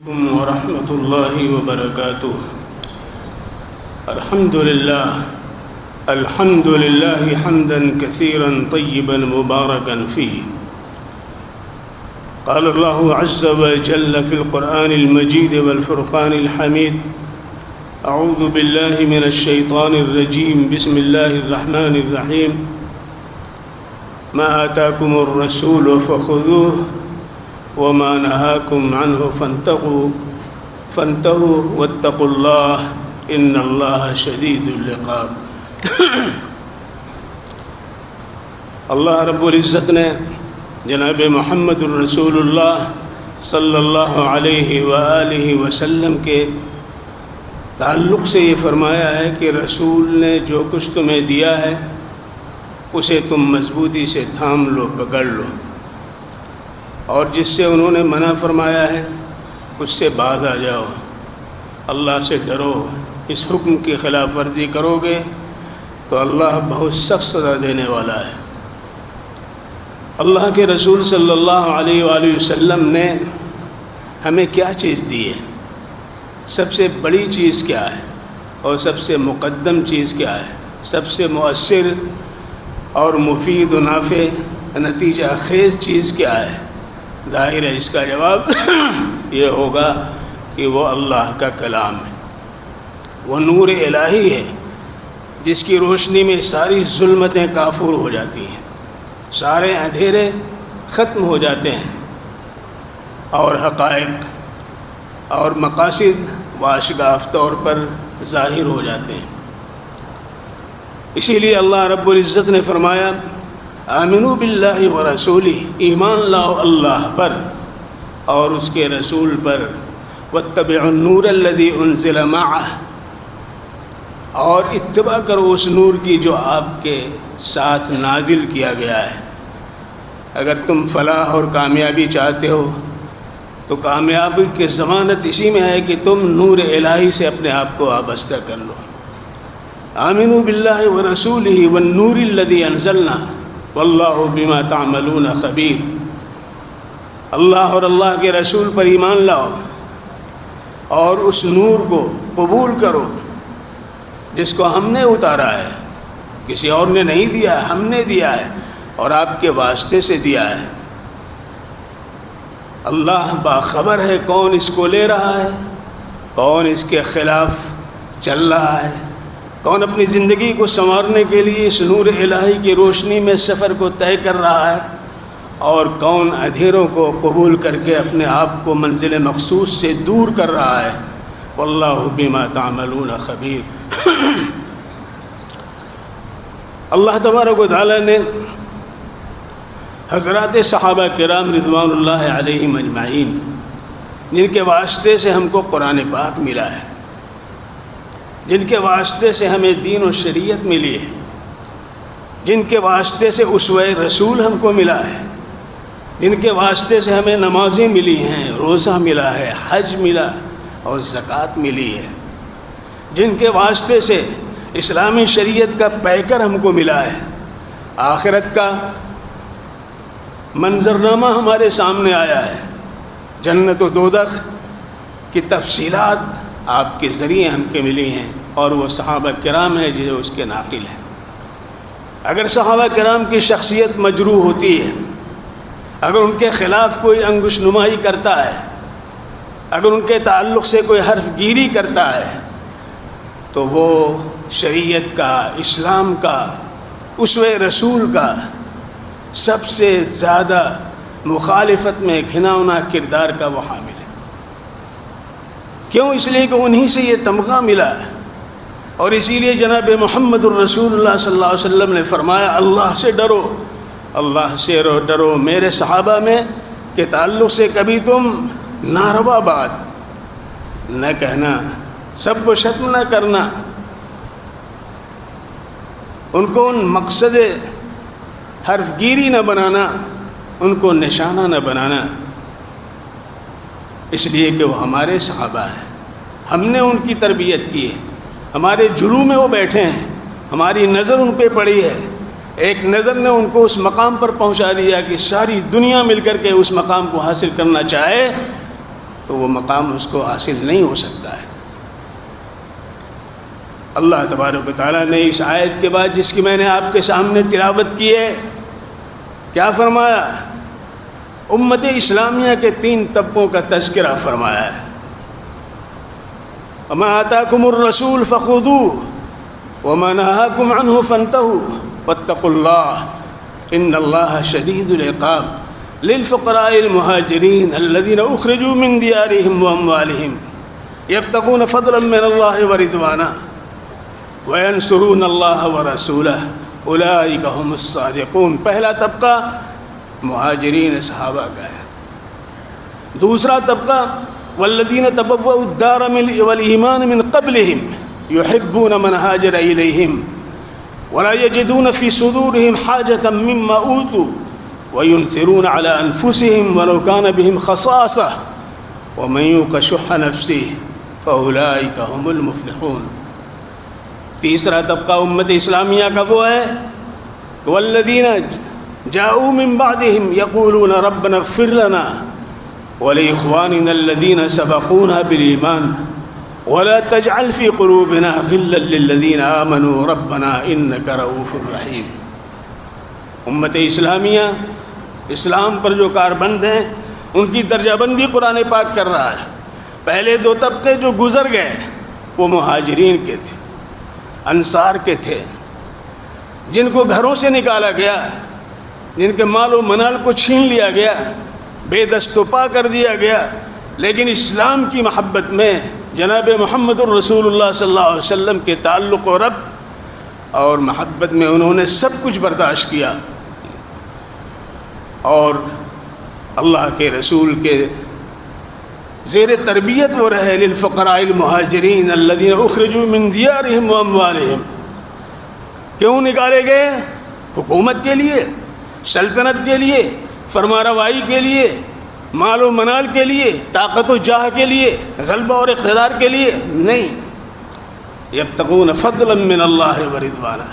ورحمة الله وبركاته. الحمد لله حمدا كثيرا طيبا مباركا فيه. قال الله عز وجل في القرآن المجيد والفرقان الحميد: أعوذ بالله من الشيطان الرجيم، بسم الله الرحمن الرحيم. ما آتاكم الرسول فخذوه وما نهاكم عنه فانتهوا واتقوا الله إن الله شديد العقاب. اللہ رب العزت نے جناب محمد الرسول اللہ صلی اللہ علیہ وآلہ وسلم کے تعلق سے یہ فرمایا ہے کہ رسول نے جو کچھ تمہیں دیا ہے اسے تم مضبوطی سے تھام لو، پکڑ لو، اور جس سے انہوں نے منع فرمایا ہے اس سے باز آ جاؤ، اللہ سے ڈرو. اس حکم کی خلاف ورزی کرو گے تو اللہ بہت سخت سزا دینے والا ہے. اللہ کے رسول صلی اللہ علیہ وآلہ وسلم نے ہمیں کیا چیز دی ہے؟ سب سے بڑی چیز کیا ہے اور سب سے مقدم چیز کیا ہے؟ سب سے مؤثر اور مفید و نافع نتیجہ خیز چیز کیا ہے؟ ظاہر ہے اس کا جواب یہ ہوگا کہ وہ اللہ کا کلام ہے، وہ نور الہی ہے جس کی روشنی میں ساری ظلمتیں کافور ہو جاتی ہیں، سارے اندھیرے ختم ہو جاتے ہیں اور حقائق اور مقاصد واشگاف طور پر ظاہر ہو جاتے ہیں. اسی لیے اللہ رب العزت نے فرمایا: آمنوا باللہ ورسولہ، ایمان لاؤ اللہ پر اور اس کے رسول پر، واتبعوا النور الذی انزل معہ، اور اتباع کرو اس نور کی جو آپ کے ساتھ نازل کیا گیا ہے. اگر تم فلاح اور کامیابی چاہتے ہو تو کامیابی کی ضمانت اسی میں ہے کہ تم نور الہی سے اپنے آپ کو وابستہ کر لو. آمنوا باللہ ورسولہ والنور الذی انزلنا واللہ بما تعملون خبیر. اللہ اور اللہ کے رسول پر ایمان لاؤ اور اس نور کو قبول کرو جس کو ہم نے اتارا ہے، کسی اور نے نہیں دیا ہے، ہم نے دیا ہے اور آپ کے واسطے سے دیا ہے. اللہ باخبر ہے کون اس کو لے رہا ہے، کون اس کے خلاف چل رہا ہے، کون اپنی زندگی کو سنوارنے کے لیے اس نور الہی کی روشنی میں سفر کو طے کر رہا ہے، اور کون اندھیروں کو قبول کر کے اپنے آپ کو منزل مخصوص سے دور کر رہا ہے. واللہ بما تعملون خبیر. اللہ تبارک و تعالیٰ نے حضرات صحابہ کرام رضوان اللہ علیہم اجمعین، جن کے واسطے سے ہم کو قرآن پاک ملا ہے، جن کے واسطے سے ہمیں دین و شریعت ملی ہے، جن کے واسطے سے اسوہ رسول ہم کو ملا ہے، جن کے واسطے سے ہمیں نمازیں ملی ہیں، روزہ ملا ہے، حج ملا اور زکوٰۃ ملی ہے، جن کے واسطے سے اسلامی شریعت کا پیکر ہم کو ملا ہے، آخرت کا منظرنامہ ہمارے سامنے آیا ہے، جنت و دوزخ کی تفصیلات آپ کے ذریعے ہم کے ملی ہیں، اور وہ صحابہ کرام ہیں جو اس کے ناقل ہیں. اگر صحابہ کرام کی شخصیت مجروح ہوتی ہے، اگر ان کے خلاف کوئی انگش نمائی کرتا ہے، اگر ان کے تعلق سے کوئی حرف گیری کرتا ہے، تو وہ شریعت کا، اسلام کا، اسوہ رسول کا سب سے زیادہ مخالفت میں گھناؤنا کردار کا وہ حامل ہے. کیوں؟ اس لیے کہ انہی سے یہ تمغہ ملا ہے. اور اسی لیے جناب محمد الرسول اللہ صلی اللہ علیہ وسلم نے فرمایا: اللہ سے ڈرو، اللہ سے ڈرو. میرے صحابہ میں کے تعلق سے کبھی تم ناروا بات نہ کہنا، سب کو شتم نہ کرنا، ان کو ان مقصد حرف گیری نہ بنانا، ان کو نشانہ نہ بنانا، اس لیے کہ وہ ہمارے صحابہ ہیں، ہم نے ان کی تربیت کی ہے، ہمارے جلووں میں وہ بیٹھے ہیں، ہماری نظر ان پہ پڑی ہے. ایک نظر نے ان کو اس مقام پر پہنچا دیا کہ ساری دنیا مل کر کے اس مقام کو حاصل کرنا چاہے تو وہ مقام اس کو حاصل نہیں ہو سکتا ہے۔ اللہ تبارک و تعالیٰ نے اس آیت کے بعد جس کی میں نے آپ کے سامنے تلاوت کی ہے، کیا فرمایا؟ امت اسلامیہ کے 3 طبقوں کا تذکرہ فرمایا ہے۔ وَمَا آتَاكُمُ الرَّسُولُ فَخُذُوهُ وَمَا نَهَاكُمْ عَنْهُ فَانْتَهُوا وَاتَّقُوا اللَّهَ إِنَّ اللَّهَ شَدِيدُ الْعِقَابِ لِلْفُقَرَاءِ الْمُهَاجِرِينَ الَّذِينَ أُخْرِجُوا مِنْ دِيَارِهِمْ وَأَمْوَالِهِمْ يَبْتَغُونَ فَضْلًا مِنَ اللَّهِ وَرِضْوَانًا وَيَنْصُرُونَ اللَّهَ وَرَسُولَهُ أُولَئِكَ هُمُ الصَّادِقُونَ۔ پہلا طبقہ مہاجرین صحابہ کا ہے۔ دوسرا طبقہ والذین تبوؤوا الدار والایمان من قبلهم يحبون من هاجر الیہم ولا یجدون فی صدورهم حاجة مما اوتوا وینثرون على انفسهم ولو كان بهم خصاصة ومن یوق شح نفسه فاولئک هم المفلحون۔ تیسرا طبقہ امت اسلامیہ کا وہ ہے والذین جاءوا من بعدهم يقولون ربنا اغفر لنا ولإخواننا الذين سبقونا بالإيمان ولا تجعل في قلوبنا غلا للذين آمنوا ربنا إنك رؤوف رحيم۔ امت اسلامیہ اسلام پر جو کاربند ہیں ان کی درجہ بندی قرآن پاک کر رہا ہے۔ پہلے 2 طبقے جو گزر گئے وہ مہاجرین کے تھے، انصار کے تھے، جن کو گھروں سے نکالا گیا، جن کے مال و منال کو چھین لیا گیا، بے دست و پا کر دیا گیا، لیکن اسلام کی محبت میں جناب محمد الرسول اللہ صلی اللہ علیہ وسلم کے تعلق و ربط اور محبت میں انہوں نے سب کچھ برداشت کیا اور اللہ کے رسول کے زیر تربیت وہ رہے۔ للفقراء المہاجرین الذین اخرجوا من دیارہم واموالہم۔ کیوں نکالے گئے؟ حکومت کے لیے، سلطنت کے لیے، فرما روائی کے لیے، مال و منال کے لیے، طاقت و جاہ کے لیے، غلبہ اور اقتدار کے لیے نہیں۔ یبتغون فضلا من اللہ ورضوانا۔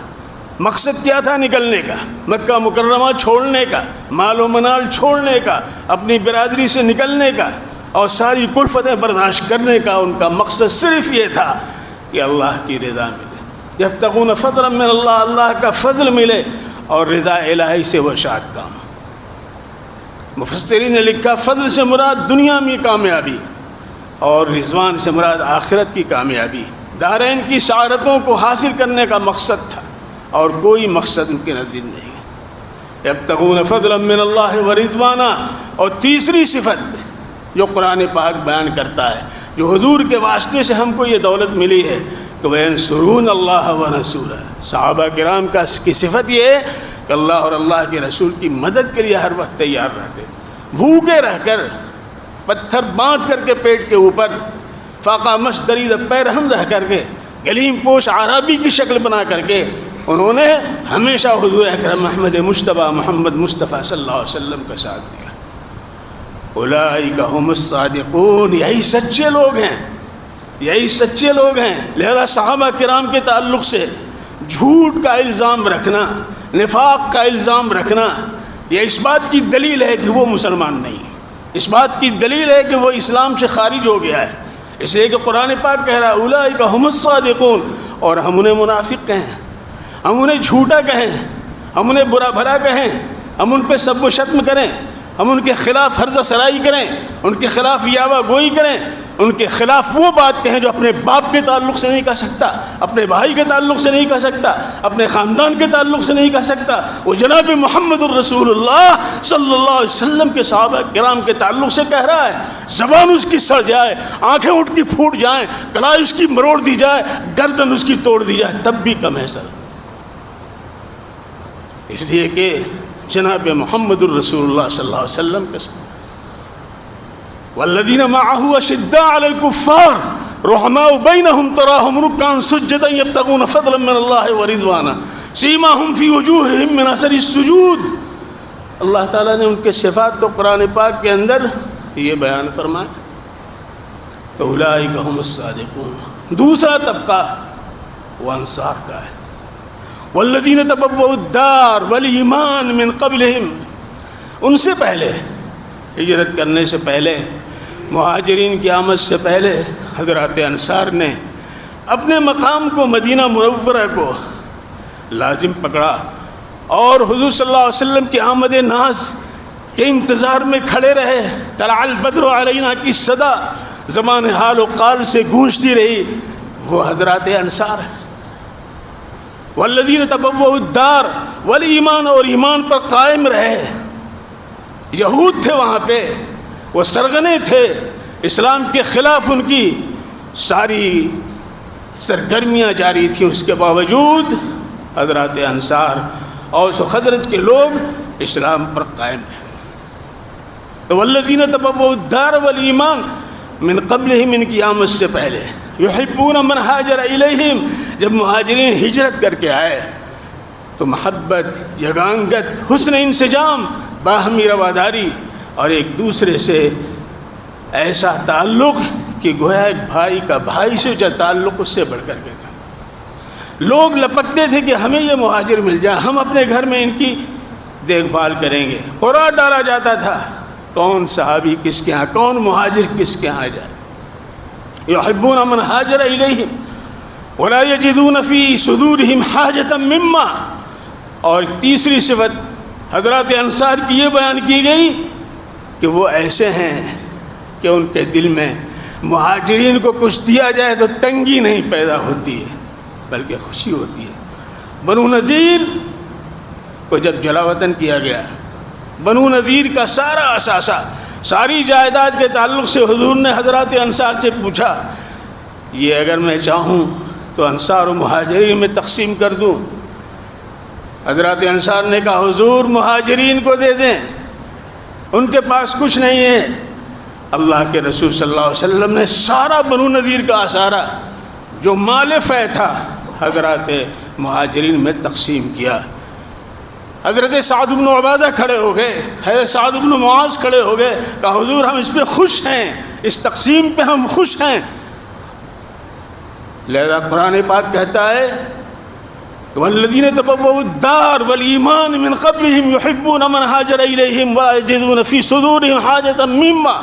مقصد کیا تھا نکلنے کا؟ مکہ مکرمہ چھوڑنے کا، مال و منال چھوڑنے کا، اپنی برادری سے نکلنے کا اور ساری کلفتیں برداشت کرنے کا۔ ان کا مقصد صرف یہ تھا کہ اللہ کی رضا ملے۔ یبتغون فضلا من اللہ، اللہ کا فضل ملے اور رضا الہی سے وہ شاد کام۔ مفسرین نے لکھا فضل سے مراد دنیا میں کامیابی اور رضوان سے مراد آخرت کی کامیابی، دارین کی سعادتوں کو حاصل کرنے کا مقصد تھا اور کوئی مقصد ان کے نزدیک نہیں۔ یبتغون فضلا من اللہ ورضوانا۔ اور تیسری صفت جو قرآن پاک بیان کرتا ہے، جو حضور کے واسطے سے ہم کو یہ دولت ملی ہے کہ وَيَنْصُرُونَ اللَّهَ وَرَسُولَهُ۔ صحابہ کرام کی صفت یہ ہے کہ اللہ اور اللہ کے رسول کی مدد کے لیے ہر وقت تیار رہتے، بھوکے رہ کر، پتھر باندھ کر کے پیٹ کے اوپر، فاقہ مشت درید پیرہن رہ کر کے، گلیم پوش عربی کی شکل بنا کر کے انہوں نے ہمیشہ حضور اکرم محمد مجتبیٰ محمد مصطفیٰ صلی اللہ علیہ وسلم کا ساتھ دیا۔ اولئک هم الصادقون۔ یہی سچے لوگ ہیں، یہی سچے لوگ ہیں۔ لہذا صحابہ کرام کے تعلق سے جھوٹ کا الزام رکھنا، نفاق کا الزام رکھنا، یہ اس بات کی دلیل ہے کہ وہ مسلمان نہیں، اس بات کی دلیل ہے کہ وہ اسلام سے خارج ہو گیا ہے۔ اس لیے کہ قرآن پاک کہہ رہا ہے اولئک هم الصادقون، اور ہم انہیں منافق کہیں، ہم انہیں جھوٹا کہیں، ہم انہیں برا بھلا کہیں، ہم ان پہ سب و شتم کریں، ہم ان کے خلاف حرزہ سرائی کریں، ان کے خلاف یاوہ گوئی کریں، ان کے خلاف وہ بات کہیں جو اپنے باپ کے تعلق سے نہیں کہہ سکتا، اپنے بھائی کے تعلق سے نہیں کہہ سکتا، اپنے خاندان کے تعلق سے نہیں کہہ سکتا، وہ جناب محمد الرسول اللہ صلی اللہ علیہ وسلم کے صحابہ کرام کے تعلق سے کہہ رہا ہے۔ زبان اس کی سڑ جائے، آنکھیں اٹھ کی پھوٹ جائیں، کلائی اس کی مروڑ دی جائے، گردن اس کی توڑ دی جائے، تب بھی کم ہے سر، اس لیے کہ جناب محمد الرسول اللہ صلی اللہ علیہ وسلم کے ساتھ والذین معه اشداء علی الکفار رحماء بینہم تراہم رکعا سجدا یبتغون فضلا من اللہ ورضوانا سیماہم فی وجوہہم من اثر السجود۔ اللہ تعالیٰ نے ان کے صفات کو قرآن پاک کے اندر یہ بیان فرمایا، اولئک هم الصادقون۔ دوسرا طبقہ وہ انصار کا ہے، والذین تبوؤوا الدار والایمان من قبلہم، ان سے پہلے ہجرت کرنے سے پہلے مہاجرین کی آمد سے پہلے حضرات انصار نے اپنے مقام کو مدینہ منورہ کو لازم پکڑا اور حضور صلی اللہ علیہ وسلم کی آمد ناز کے انتظار میں کھڑے رہے۔ طلع البدر علینا کی صدا زمان حال و قال سے گونجتی رہی، وہ حضرات انصار ہیں۔ والذین تبوؤا الدار والایمان، اور ایمان پر قائم رہے۔ یہود تھے وہاں پہ، وہ سرغنے تھے، اسلام کے خلاف ان کی ساری سرگرمیاں جاری تھیں، اس کے باوجود حضرات انصار اوس و خزرج کے لوگ اسلام پر قائم رہے۔ تو والذین تبوؤا الدار والایمان من قبلہم، ان کی آمد سے پہلے، یحبون من ہاجر الیہم، جب مہاجرین ہجرت کر کے آئے تو محبت، یگانگت، حسن انسجام، باہمی رواداری اور ایک دوسرے سے ایسا تعلق کہ گویا ایک بھائی کا بھائی سے جو تعلق اس سے بڑھ کر کے تھا۔ لوگ لپکتے تھے کہ ہمیں یہ مہاجر مل جائے، ہم اپنے گھر میں ان کی دیکھ بھال کریں گے۔ قرعہ ڈالا جاتا تھا کون صحابی کس کے ہاں، کون مہاجر کس کے ہاں جائے۔ یحبون من ہاجر الیہم ولا یجدون فی صدورہم حاجۃ مما، اور تیسری صفت حضرات انصار کی یہ بیان کی گئی کہ وہ ایسے ہیں کہ ان کے دل میں مہاجرین کو کچھ دیا جائے تو تنگی نہیں پیدا ہوتی ہے بلکہ خوشی ہوتی ہے۔ بنو نذیر کو جب جلا وطن کیا گیا، بنو نذیر کا سارا اثاثہ، ساری جائیداد کے تعلق سے حضور نے حضرات انصار سے پوچھا، یہ اگر میں چاہوں تو انصار و مہاجرین میں تقسیم کر دوں؟ حضرات انصار نے کہا حضور مہاجرین کو دے دیں، ان کے پاس کچھ نہیں ہے۔ اللہ کے رسول صلی اللہ علیہ وسلم نے سارا بنو نذیر کا اثارہ جو مال فے تھا حضرات مہاجرین میں تقسیم کیا۔ حضرت سعد بن عبادہ کھڑے ہو گئے، حضرت سعد بن معاذ کھڑے ہو گئے، کہا حضور ہم اس پہ خوش ہیں، اس تقسیم پہ ہم خوش ہیں۔ لہذا قرآن پاک کہتا ہے والذین تبوؤا الدار والایمان من قبلہم یحبون من ہاجر الیہم ولا یجدون فی صدورہم حاجۃ مما،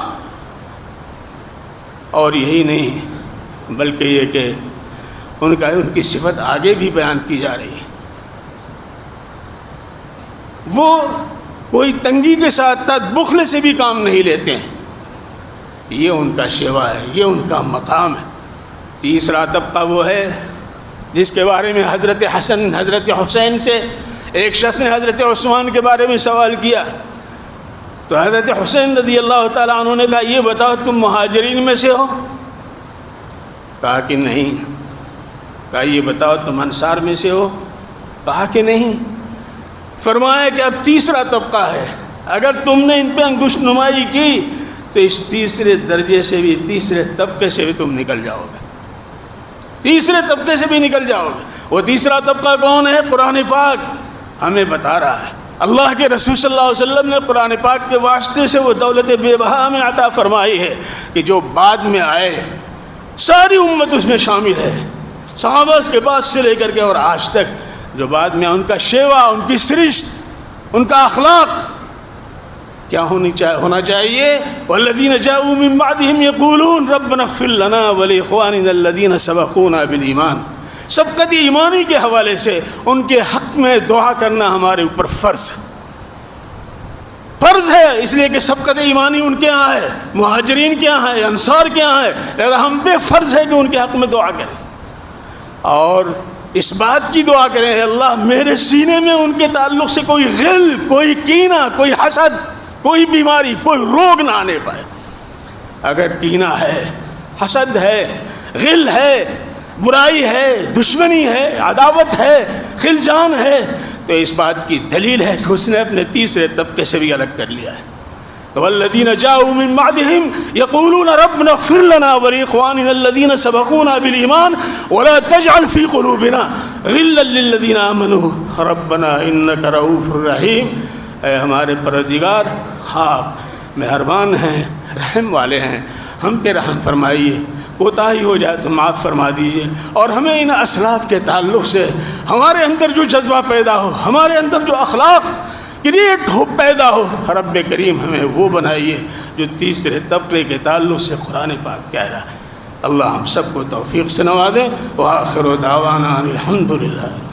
اور یہی نہیں بلکہ یہ کہ ان کی صفت آگے بھی بیان کی جا رہی ہے، وہ کوئی تنگی کے ساتھ بخل سے بھی کام نہیں لیتے ہیں، یہ ان کا شیوا ہے، یہ ان کا مقام ہے۔ تیسرا طبقہ وہ ہے جس کے بارے میں حضرت حسن حضرت حسین سے ایک شخص نے حضرت عثمان کے بارے میں سوال کیا، تو حضرت حسین رضی اللہ تعالیٰ عنہ نے کہا یہ بتاؤ تم مہاجرین میں سے ہو؟ کہا کہ نہیں۔ کہا یہ بتاؤ تم انصار میں سے ہو؟ کہا کہ نہیں۔ فرمایا کہ اب تیسرا طبقہ ہے، اگر تم نے ان پہ انگشت نمائی کی تو اس تیسرے درجے سے بھی، تیسرے طبقے سے بھی تم نکل جاؤ گے، تیسرے طبقے سے بھی نکل جاؤ گے۔ وہ تیسرا طبقہ کون ہے؟ قرآن پاک ہمیں بتا رہا ہے۔ اللہ کے رسول صلی اللہ علیہ وسلم نے قرآن پاک کے واسطے سے وہ دولت بے بہا ہمیں عطا فرمائی ہے کہ جو بعد میں آئے ساری امت اس میں شامل ہے، صحابہ کے بعد سے لے کر کے اور آج تک جو بعد میں ان کا شیوا، ان کی سرشت، ان کا اخلاق کیا ہونا چاہیے؟ والذین جاءوا من بعدہم یقولون ربنا اغفر لنا ولاخواننا الذین سبقونا بالایمان، سبقت ایمانی کے حوالے سے ان کے حق میں دعا کرنا ہمارے اوپر فرض ہے، اس لیے کہ سبقت ایمانی ان کے ہاں ہے، مہاجرین کے ہاں ہے، انصار کے ہاں ہے، لہذا ہم پہ فرض ہے کہ ان کے حق میں دعا کریں اور اس بات کی دعا کریں اللہ میرے سینے میں ان کے تعلق سے کوئی غل، کوئی کینہ، کوئی حسد، کوئی بیماری، کوئی روگ نہ آنے پائے۔ اگر کینہ ہے، حسد ہے، غل ہے، برائی ہے، دشمنی ہے، عداوت ہے، خلجان ہے، تو اس بات کی دلیل ہے کہ اس نے اپنے تیسرے طبقے سے بھی الگ کر لیا ہے۔ والذین جاءوا من بعدہم یقولون ربنا اغفر لنا ولاخواننا الذین سبقونا بالایمان ولا تجعل فی قلوبنا غلا للذین آمنوا ربنا انک رؤوف رحیم، اے ہمارے پروردگار آپ مہربان ہیں، رحم والے ہیں، ہم پہ رحم فرمائیے، کوتاہی ہو جائے تو معاف فرما دیجیے، اور ہمیں ان اسلاف کے تعلق سے ہمارے اندر جو جذبہ پیدا ہو، ہمارے اندر جو اخلاق کریٹ ہو، پیدا ہو، رب کریم ہمیں وہ بنائیے جو تیسرے طبقے کے تعلق سے قرآن پاک کہہ رہا ہے۔ اللہ ہم سب کو توفیق سے نوازے۔ وآخر دعوانا ان الحمد للہ۔